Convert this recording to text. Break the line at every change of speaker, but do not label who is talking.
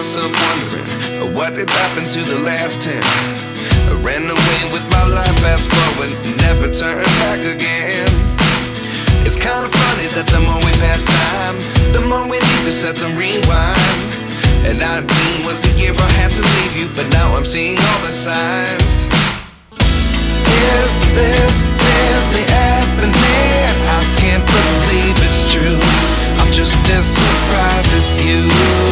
myself wondering what did happen to the last 10. I ran away with my life, fast forward, never turn back again. It's kind of funny that the more we pass time, the more we need to set them rewind. And 19 was the year I had to leave you, but now I'm seeing all the signs. Is this really happening? I can't believe it's true. I'm just as surprised as you.